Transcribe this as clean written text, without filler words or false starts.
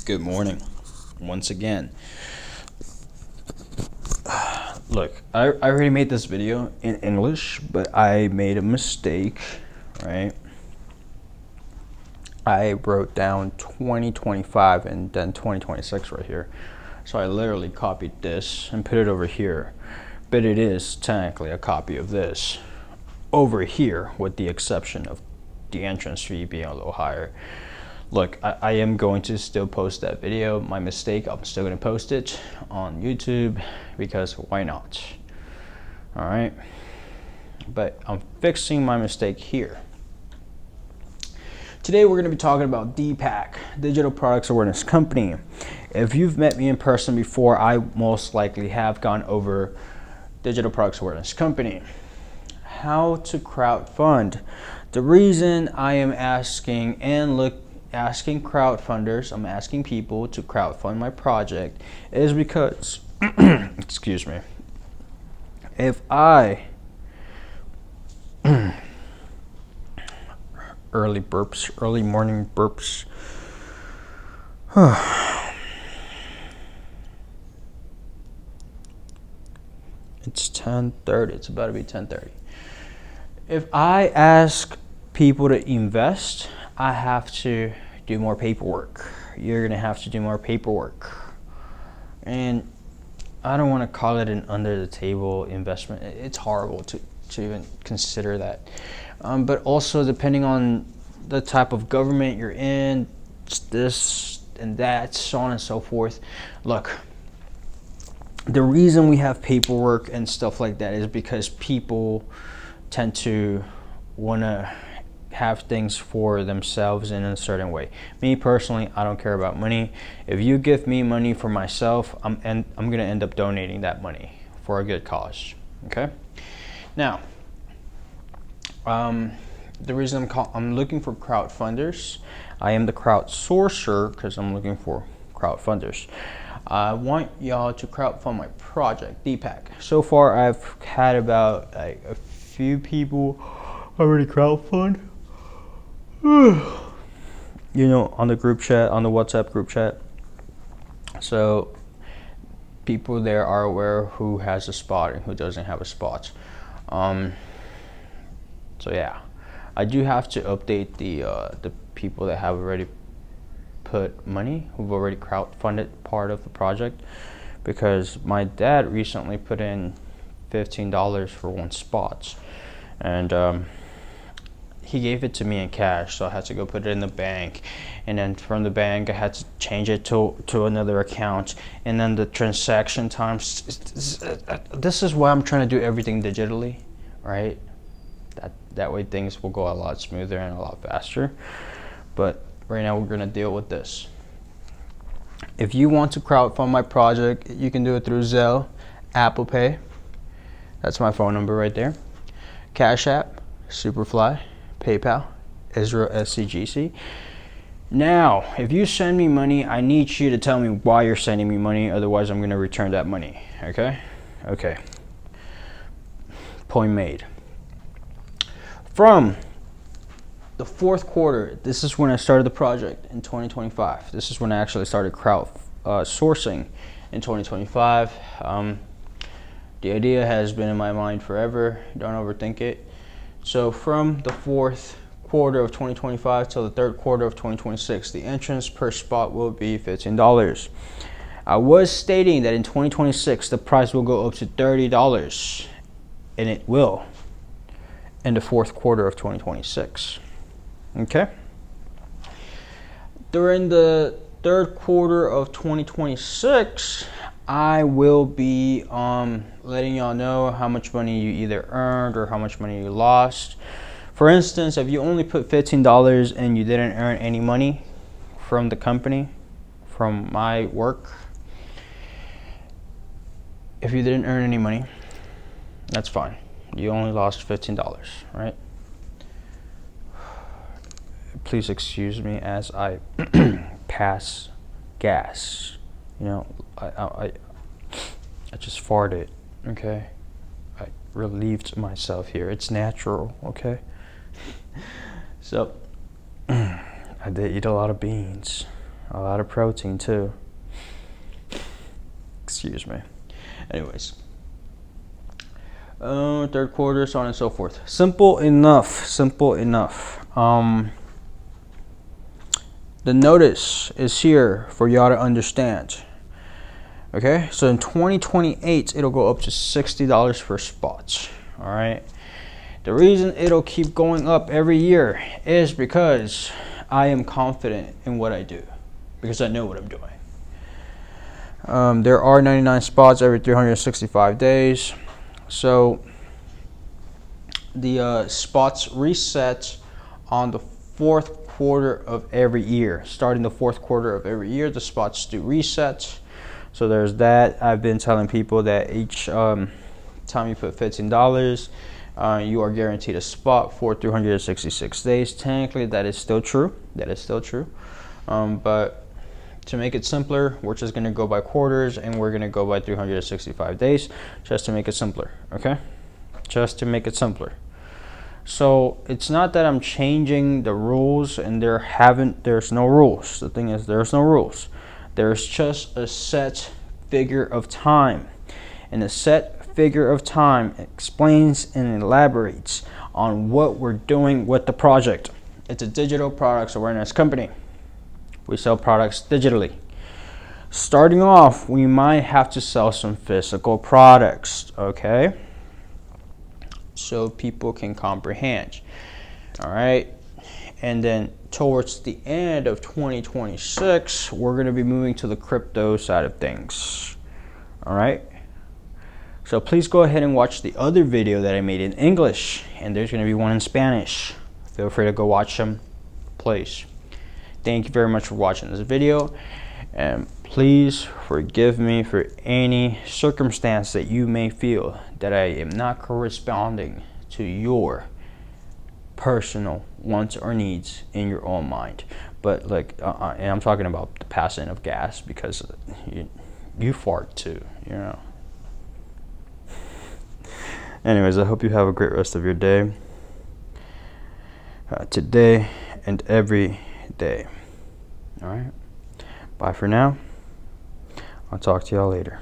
Good morning, once again. Look, I already made this video in English, but I made a mistake, right? I wrote down 2025 and then 2026 right here. So I literally copied this and put it over here. But it is technically a copy of this over here, with the exception of the entrance fee being a little higher. Look, I am going to still post that video. My mistake, I'm still going to post it on YouTube because why not? All right. But I'm fixing my mistake here. Today we're going to be talking about DPAC, Digital Products Awareness Company. If you've met me in person before, I most likely have gone over Digital Products Awareness Company. How to crowdfund. The reason I am asking crowdfunders, I'm asking people to crowdfund my project is because, excuse me, if I, early morning burps, it's 10:30, it's about to be 10:30. If I ask people to invest, I have to do more paperwork. You're gonna have to do more paperwork. And I don't want to call it an under the table investment. It's horrible to even consider that. But also depending on the type of government you're in, this and that, so on and so forth. Look, the reason we have paperwork and stuff like that is because people tend to want to have things for themselves in a certain way. Me personally, I don't care about money. If you give me money for myself, I'm gonna end up donating that money for a good cause. Okay. Now, the reason I'm looking for crowdfunders, I am the crowdsourcer because I'm looking for crowdfunders. I want y'all to crowdfund my project, DPAC. So far, I've had about a few people already crowdfund. You know, on the group chat, on the WhatsApp group chat. So people there are aware who has a spot and who doesn't have a spot. So yeah, I do have to update the people that have already put money, who've already crowdfunded part of the project, because my dad recently put in $15 for one spot, and he gave it to me in cash, so I had to go put it in the bank, and then from the bank I had to change it to another account, and then the transaction times. This is why I'm trying to do everything digitally, right? That way things will go a lot smoother and a lot faster. But right now we're gonna deal with this. If you want to crowdfund my project, you can do it through Zelle, Apple Pay. That's my phone number right there. Cash App, Superfly, PayPal, Israel SCGC. Now, if you send me money, I need you to tell me why you're sending me money. Otherwise, I'm going to return that money. Okay? Okay. Point made. From the fourth quarter, this is when I started the project in 2025. This is when I actually started sourcing in 2025. The idea has been in my mind forever. Don't overthink it. So from the fourth quarter of 2025 till the third quarter of 2026, the entrance per spot will be $15. I was stating that in 2026, the price will go up to $30, and it will in the fourth quarter of 2026. Okay? During the third quarter of 2026, I will be letting y'all know how much money you either earned or how much money you lost. For instance, if you only put $15 and you didn't earn any money from the company, from my work, if you didn't earn any money, that's fine. You only lost $15, right? Please excuse me as I pass gas. You know, I just farted, okay? I relieved myself here. It's natural, okay? So, I did eat a lot of beans. A lot of protein too. Excuse me. Anyways, third quarter, so on and so forth. Simple enough. Simple enough. The notice is here for y'all to understand. Okay, so in 2028, it'll go up to $60 for spots. All right. The reason it'll keep going up every year is because I am confident in what I do, because I know what I'm doing. There are 99 spots every 365 days. So the spots reset on the fourth quarter of every year. Starting the fourth quarter of every year, the spots do reset. So there's that. I've been telling people that each time you put $15, you are guaranteed a spot for 366 days. Technically, that is still true. That is still true. But to make it simpler, we're just going to go by quarters, and we're going to go by 365 days just to make it simpler. Okay? Just to make it simpler. So it's not that I'm changing the rules, and there's no rules. The thing is, there's no rules. There's just a set figure of time. And a set figure of time explains and elaborates on what we're doing with the project. It's a digital products awareness company. We sell products digitally. Starting off, we might have to sell some physical products, okay? So people can comprehend. All right. And then towards the end of 2026, we're going to be moving to the crypto side of things. All right. So please go ahead and watch the other video that I made in English, and there's going to be one in Spanish. Feel free to go watch them, please. Thank you very much for watching this video, and please forgive me for any circumstance that you may feel that I am not corresponding to your personal wants or needs in your own mind. But like, and I'm talking about the passing of gas, because you fart too, you know. Anyways, I hope you have a great rest of your day, today and every day. All right. Bye for now. I'll talk to y'all later.